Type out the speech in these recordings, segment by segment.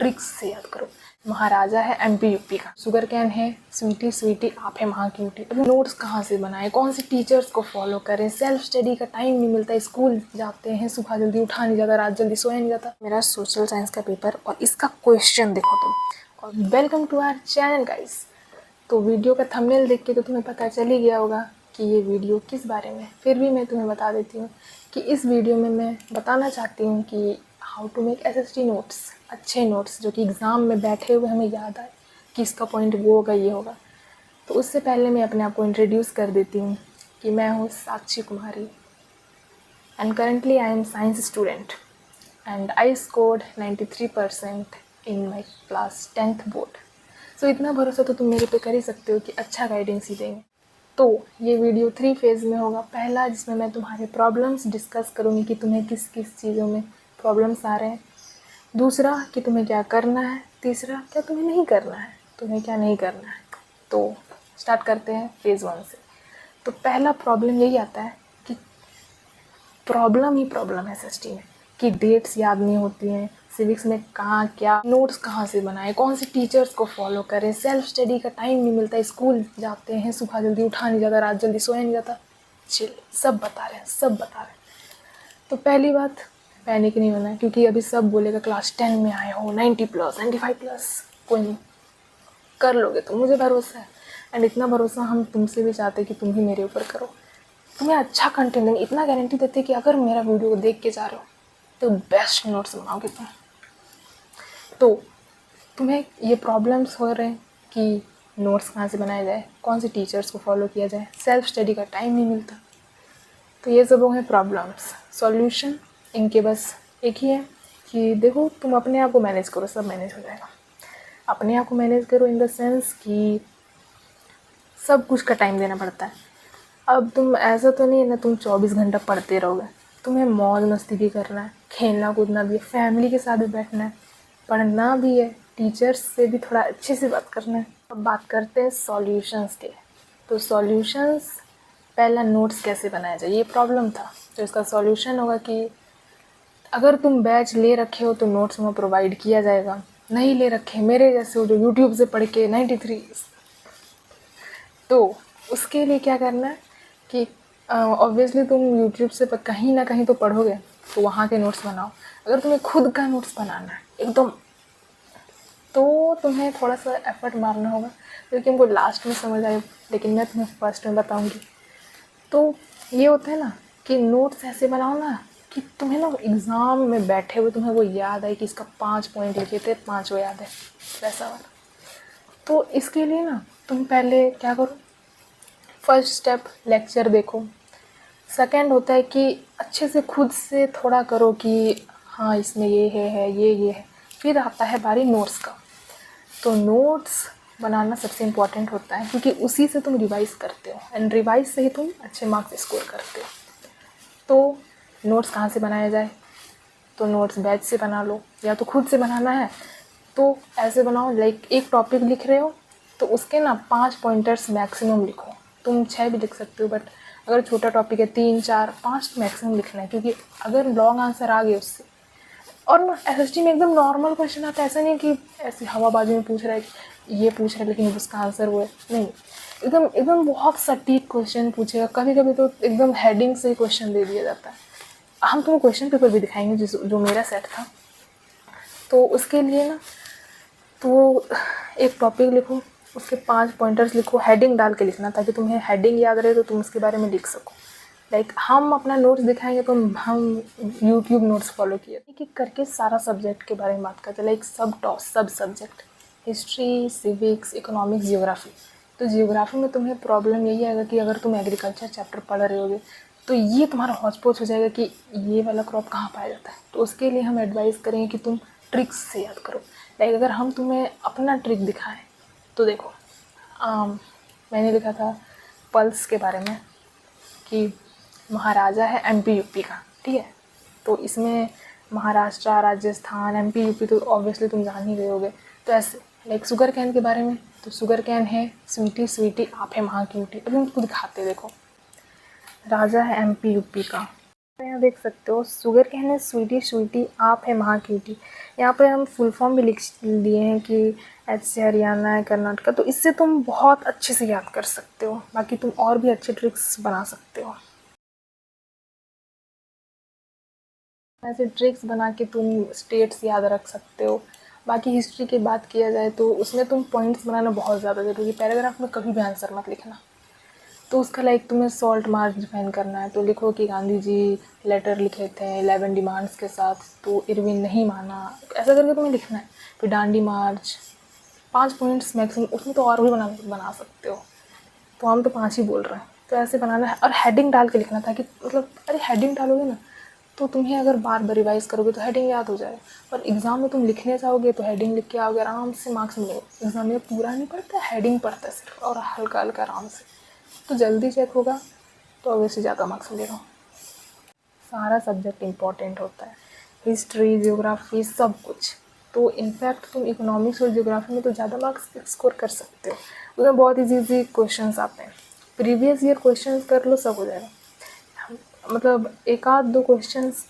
Tricks से याद करो। महाराजा है एमपी यूपी का, शुगर कैन है स्वीटी स्वीटी आप है वहाँ की ऊटी। अभी नोट्स कहाँ से बनाए, कौन से टीचर्स को फॉलो करें, सेल्फ स्टडी का टाइम नहीं मिलता, स्कूल जाते हैं, सुबह जल्दी उठा नहीं जाता, रात जल्दी सोया नहीं जाता। मेरा सोशल साइंस का पेपर और इसका क्वेश्चन देखो तुम, और welcome to our channel guys. तो वीडियो का थंबनेल देख के तो तुम्हें पता चल ही गया होगा कि ये वीडियो किस बारे में है। फिर भी मैं तुम्हें बता देती हूँ कि इस वीडियो में मैं बताना चाहती हूँ कि how to make SST notes, अच्छे नोट्स जो कि एग्ज़ाम में बैठे हुए हमें याद आए कि इसका पॉइंट वो होगा ये होगा। तो उससे पहले मैं अपने आप को इंट्रोड्यूस कर देती हूँ कि मैं हूँ Sakshi Kumari and currently I am science student and I scored 93% in my class 10th board. So इतना भरोसा तो तुम मेरे पे कर ही सकते हो कि अच्छा गाइडेंस ही देंगे। तो ये वीडियो 3 फेज़ में होगा। पहला जिसमें मैं तुम्हारे प्रॉब्लम्स डिस्कस करूँगी कि तुम्हें किस किस चीज़ों में प्रॉब्लम्स आ रहे हैं। दूसरा कि तुम्हें क्या करना है। तीसरा क्या तुम्हें नहीं करना है, तुम्हें क्या नहीं करना है। तो स्टार्ट करते हैं फेज़ 1 से। तो पहला प्रॉब्लम यही आता है कि प्रॉब्लम ही प्रॉब्लम है एसएसटी में कि डेट्स याद नहीं होती हैं, सिविक्स में कहाँ क्या, नोट्स कहाँ से बनाएं, कौन से टीचर्स को फॉलो करें, सेल्फ स्टडी का टाइम नहीं मिलता, स्कूल जाते हैं, सुबह जल्दी उठा नहीं जाता, रात जल्दी सोया नहीं जाता। चिल, सब बता रहे हैं, सब बता रहे हैं। तो पहली बात, पैनिक नहीं होना है क्योंकि अभी सब बोलेगा क्लास 10 में आए हो 90+, 95+, कोई नहीं, कर लोगे तुम, मुझे भरोसा है। एंड इतना भरोसा हम तुमसे भी चाहते हैं कि तुम भी मेरे ऊपर करो। तुम्हें अच्छा कंटेंट देंगे, इतना गारंटी देते कि अगर मेरा वीडियो को देख के जा रहे हो तो बेस्ट नोट्स बनाओगे तुम। तो तुम्हें ये प्रॉब्लम्स हो रहे हैं कि नोट्स कहाँ से बनाया जाए, कौन से टीचर्स को फॉलो किया जाए, सेल्फ स्टडी का टाइम नहीं मिलता। तो ये सब हो गए प्रॉब्लम्स। सॉल्यूशन इनके बस एक ही है कि देखो तुम अपने आप को मैनेज करो, सब मैनेज हो जाएगा। अपने आप को मैनेज करो इन द सेंस कि सब कुछ का टाइम देना पड़ता है। अब तुम ऐसा तो नहीं है ना तुम 24 घंटा पढ़ते रहोगे, तुम्हें मौज मस्ती भी करना है, खेलना कूदना भी है, फैमिली के साथ भी बैठना है, पढ़ना भी है, टीचर्स से भी थोड़ा अच्छे से बात करना है। अब बात करते हैं सॉल्यूशंस के। तो सॉल्यूशंस, पहला नोट्स कैसे बनाया जाए, ये प्रॉब्लम था। तो इसका सॉल्यूशन होगा कि अगर तुम बैच ले रखे हो तो नोट्स में प्रोवाइड किया जाएगा, नहीं ले रखे मेरे जैसे हो जो यूट्यूब से पढ़ के 93, तो उसके लिए क्या करना है कि ऑब्वियसली तुम यूट्यूब से कहीं ना कहीं तो पढ़ोगे, तो वहाँ के नोट्स बनाओ। अगर तुम्हें खुद का नोट्स बनाना है एकदम, तो तुम्हें थोड़ा सा एफर्ट मारना होगा, क्योंकि हमको लास्ट में समझ आए, लेकिन मैं तुम्हें फर्स्ट में बताऊंगी। तो ये होता है ना कि नोट्स ऐसे बनाओ ना कि तुम्हें ना एग्ज़ाम में बैठे हुए तुम्हें वो याद आए कि इसका 5 पॉइंट लिखे थे, 5 वो याद है, वैसा वाला। तो इसके लिए ना तुम पहले क्या करो, फर्स्ट स्टेप लेक्चर देखो। सेकंड होता है कि अच्छे से खुद से थोड़ा करो कि हाँ इसमें ये है ये है। फिर आता है बारी नोट्स का। तो नोट्स बनाना सबसे इम्पॉर्टेंट होता है क्योंकि उसी से तुम रिवाइज़ करते हो एंड रिवाइज से ही तुम अच्छे मार्क्स स्कोर करते हो। तो नोट्स कहाँ से बनाया जाए, तो नोट्स बैच से बना लो, या तो खुद से बनाना है तो ऐसे बनाओ लाइक एक टॉपिक लिख रहे हो तो उसके ना 5 पॉइंटर्स मैक्सिमम लिखो। तुम 6 भी लिख सकते हो, बट अगर छोटा टॉपिक है 3, 4, 5 मैक्सिमम लिखना है, क्योंकि अगर लॉन्ग आंसर आ गए उससे, और ना एसएसटी में एकदम नॉर्मल क्वेश्चन आता है, ऐसा नहीं कि ऐसी हवाबाजी में पूछ रहा है कि ये पूछ रहा है लेकिन उसका आंसर वो है, नहीं, एकदम एकदम बहुत सटीक क्वेश्चन पूछेगा। कभी कभी तो एकदम हेडिंग से ही क्वेश्चन दे दिया जाता है। हम तुम्हें क्वेश्चन पेपर भी दिखाएंगे जो मेरा सेट था। तो उसके लिए ना तो एक टॉपिक लिखो, उसके 5 पॉइंटर्स लिखो, हेडिंग डाल के लिखना ताकि तुम्हें हेडिंग याद रहे तो तुम उसके बारे में लिख सको। लाइक हम अपना नोट्स दिखाएंगे तो हम यूट्यूब नोट्स फॉलो किए, एक एक करके सारा सब्जेक्ट के बारे में बात करते हैं, लाइक सब subject, history, civics, economics, geography. तो जियोग्राफी में तुम्हें प्रॉब्लम यही आएगा कि अगर तुम एग्रीकल्चर चैप्टर पढ़ रहे होगे तो ये तुम्हारा हौच-पौच हो जाएगा कि ये वाला क्रॉप कहाँ पाया जाता है। तो उसके लिए हम एडवाइस करेंगे कि तुम ट्रिक्स से याद करो। लाइक अगर हम तुम्हें अपना ट्रिक दिखाएं तो देखो, मैंने लिखा था पल्स के बारे में कि महाराजा है एमपी यूपी का, ठीक है। तो इसमें महाराष्ट्र, राजस्थान, एमपी यूपी तो ऑब्वियसली तुम जान ही गए होगे। तो ऐसे लाइक शुगर कैन के बारे में, तो शुगर कैन है स्वीटी स्वीटी आप है वहाँ की ऊटी। अभी हम उसको दिखाते देखो, राजा है एमपी यूपी का, तो यहाँ देख सकते हो, शुगर कैन है स्वीटी स्वीटी, आप है महा क्यूटी। यहाँ पे हम फुल फॉर्म भी लिख दिए हैं कि एच से हरियाणा है, कर्नाटका। तो इससे तुम बहुत अच्छे से याद कर सकते हो। बाकी तुम और भी अच्छे ट्रिक्स बना सकते हो। ऐसे ट्रिक्स बना के तुम स्टेट्स याद रख सकते हो। बाकी हिस्ट्री की बात किया जाए तो उसमें तुम पॉइंट्स बनाना बहुत ज़्यादा ज़रूरी है। पैराग्राफ में कभी भी आंसर मत लिखना। तो उसका लाइक तुम्हें सॉल्ट मार्च डिफाइन करना है तो लिखो कि गांधी जी लेटर लिखे थे 11 डिमांड्स के साथ, तो इरविन नहीं माना। ऐसा करके तुम्हें लिखना है। फिर डांडी मार्च, 5 पॉइंट्स मैक्सिमम। उसमें तो और भी बना सकते हो। तो हम तो 5 ही बोल रहे हैं। तो ऐसे बनाना है और हेडिंग डाल के लिखना था कि मतलब अरे हेडिंग डालोगे ना तो तुम्हें अगर बार बार रिवाइज करोगे तो हेडिंग याद हो जाएगा। और एग्ज़ाम में तुम लिखने जाओगे तो हेडिंग लिख के आओगे, आराम से मार्क्स मिलेंगे। एग्ज़ाम में पूरा नहीं पढ़ता, हेडिंग पढ़ता है सिर्फ, और हल्का हल्का आराम से। तो जल्दी चेक होगा तो ऑब्वियसली ज़्यादा मार्क्स मिलेगा। सारा सब्जेक्ट इम्पॉर्टेंट होता है, हिस्ट्री ज्योग्राफी सब कुछ। तो इनफैक्ट तुम इकोनॉमिक्स और ज्योग्राफी में तो ज़्यादा मार्क्स स्कोर कर सकते हो। उसमें बहुत ईजी क्वेश्चंस आते हैं। प्रीवियस ईयर क्वेश्चंस कर लो, सब हो जाएगा। मतलब एक आध दो क्वेश्चंस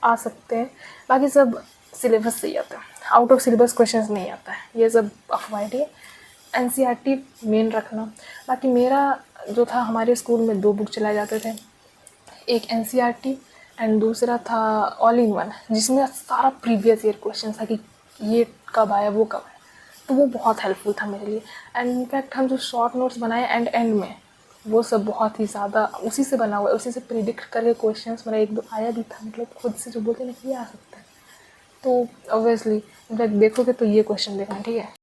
आ सकते हैं, बाकी सब सिलेबस से ही आता है। आउट ऑफ सिलेबस क्वेश्चंस नहीं आता है, ये सब अफवाह है। एनसीईआरटी मेन रखना। बाकी मेरा जो था, हमारे स्कूल में 2 बुक चलाए जाते थे, एक एनसीईआरटी एंड दूसरा था ऑल इन वन, जिसमें सारा प्रीवियस ईयर क्वेश्चन था कि ये कब आया वो कब आया। तो वो बहुत हेल्पफुल था मेरे लिए। एंड इनफैक्ट हम जो शॉर्ट नोट्स बनाए एंड में, वो सब बहुत ही ज़्यादा उसी से बना हुआ है, उसी से प्रिडिक्ट करके क्वेश्चंस मेरा 1-2 आया भी था। मतलब खुद से जो बोलते हैं ना, ये आ सकता है। तो ऑब्वियसली इनफैक्ट देखोगे तो ये क्वेश्चन देखना, ठीक है।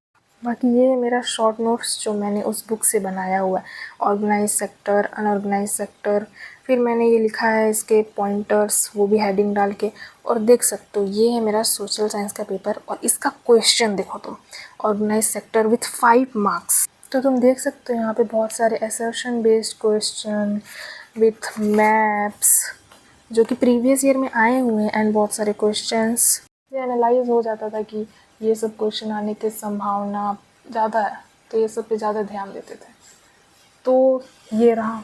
बाकी ये है मेरा शॉर्ट नोट्स जो मैंने उस बुक से बनाया हुआ है, ऑर्गेनाइज सेक्टर, अनऑर्गेनाइज सेक्टर। फिर मैंने ये लिखा है इसके पॉइंटर्स, वो भी हेडिंग डाल के। और देख सकते हो ये है मेरा सोशल साइंस का पेपर, और इसका क्वेश्चन देखो तुम, ऑर्गेनाइज सेक्टर विथ 5 मार्क्स। तो तुम देख सकते हो यहाँ पे बहुत सारे assertion based question with maps जो कि प्रीवियस ईयर में आए हुए हैं, एंड बहुत सारे क्वेश्चंस ये एनालाइज हो जाता था कि ये सब क्वेश्चन आने की संभावना ज़्यादा है, तो ये सब पे ज़्यादा ध्यान देते थे। तो ये रहा।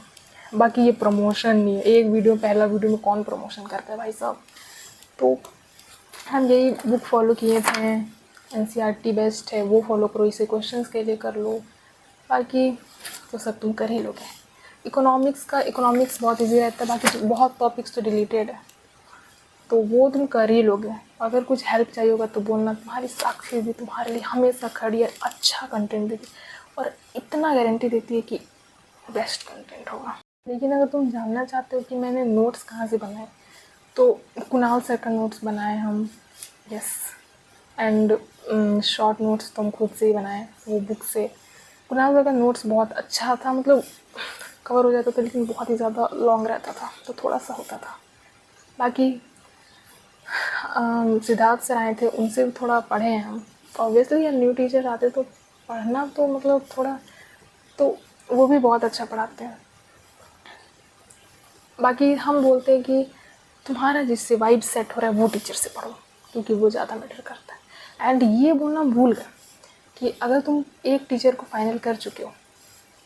बाकी ये प्रमोशन नहीं है, एक वीडियो, पहला वीडियो में कौन प्रमोशन करता है भाई साहब। तो हम यही बुक फॉलो किए थे, एनसीईआरटी बेस्ट है, वो फॉलो करो, इसे क्वेश्चंस के लिए कर लो। बाकी तो सब तुम कर ही लोगे। इकोनॉमिक्स बहुत ईजी रहता है, बाकी तो बहुत टॉपिक्स तो डिलीटेड है, तो वो तुम कर ही लोगे। अगर कुछ हेल्प चाहिए होगा तो बोलना, तुम्हारी साक्षी भी तुम्हारे लिए हमेशा खड़ी है, अच्छा कंटेंट देती और इतना गारंटी देती है कि बेस्ट कंटेंट होगा। लेकिन अगर तुम जानना चाहते हो कि मैंने नोट्स कहाँ से बनाए, तो कुणाल सर का नोट्स बनाए हम, यस। एंड शॉर्ट नोट्स तो हम खुद से ही बनाए वो बुक से। कुणाल सर का नोट्स बहुत अच्छा था, मतलब कवर हो जाता था, लेकिन बहुत ही ज़्यादा लॉन्ग रहता था तो थोड़ा सा होता था। बाकी सिद्धार्थ सर आए थे, उनसे भी थोड़ा पढ़े हैं हम। ऑब्वियसली यार न्यू टीचर आते तो पढ़ना तो मतलब थोड़ा, तो वो भी बहुत अच्छा पढ़ाते हैं। बाकी हम बोलते हैं कि तुम्हारा जिससे वाइब सेट हो रहा है वो टीचर से पढ़ो, क्योंकि वो ज़्यादा मैटर करता है। एंड ये बोलना भूल गए कि अगर तुम एक टीचर को फाइनल कर चुके हो,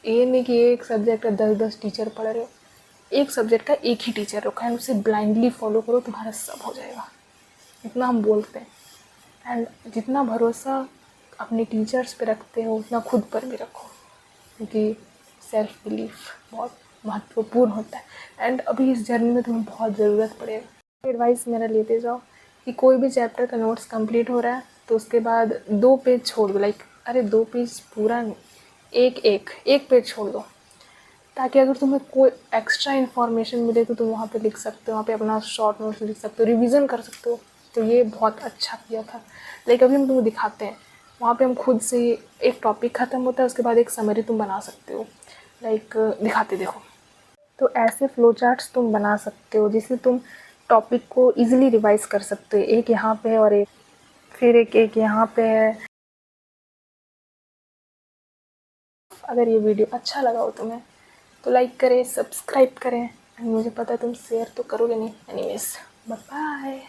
ये नहीं कि एक सब्जेक्ट का 10-10 टीचर पढ़ रहे हो, एक सब्जेक्ट का एक ही टीचर रखो एंड उसे ब्लाइंडली फॉलो करो, तुम्हारा सब हो जाएगा। इतना हम बोलते हैं। एंड जितना भरोसा अपने टीचर्स पे रखते हो उतना खुद पर भी रखो, क्योंकि सेल्फ बिलीफ बहुत महत्वपूर्ण होता है। एंड अभी इस जर्नी में तुम्हें बहुत ज़रूरत पड़ेगा। एडवाइस मेरा लेते जाओ कि कोई भी चैप्टर का नोट्स कंप्लीट हो रहा है तो उसके बाद 2 पेज छोड़ दो। लाइक अरे 2 पेज पूरा नहीं, एक पेज छोड़ दो, ताकि अगर तुम्हें कोई एक्स्ट्रा इन्फॉर्मेशन मिले तो तुम वहाँ पे लिख सकते हो, वहाँ पे अपना शॉर्ट नोट्स लिख सकते हो, रिवीजन कर सकते हो। तो ये बहुत अच्छा किया था। लाइक अभी हम तुम्हें दिखाते हैं, वहाँ पे हम खुद से एक टॉपिक ख़त्म होता है, उसके बाद एक समरी तुम बना सकते हो। लाइक दिखाते देखो। तो ऐसे फ्लो चार्ट्स तुम बना सकते हो जिससे तुम टॉपिक को ईजिली रिवाइज कर सकते हो। एक यहाँ पे है और एक फिर एक यहाँ पे है। अगर ये वीडियो अच्छा लगा हो तुम्हें तो लाइक करें, सब्सक्राइब करें, एंड मुझे पता है तुम शेयर तो करोगे नहीं। Anyways, bye bye.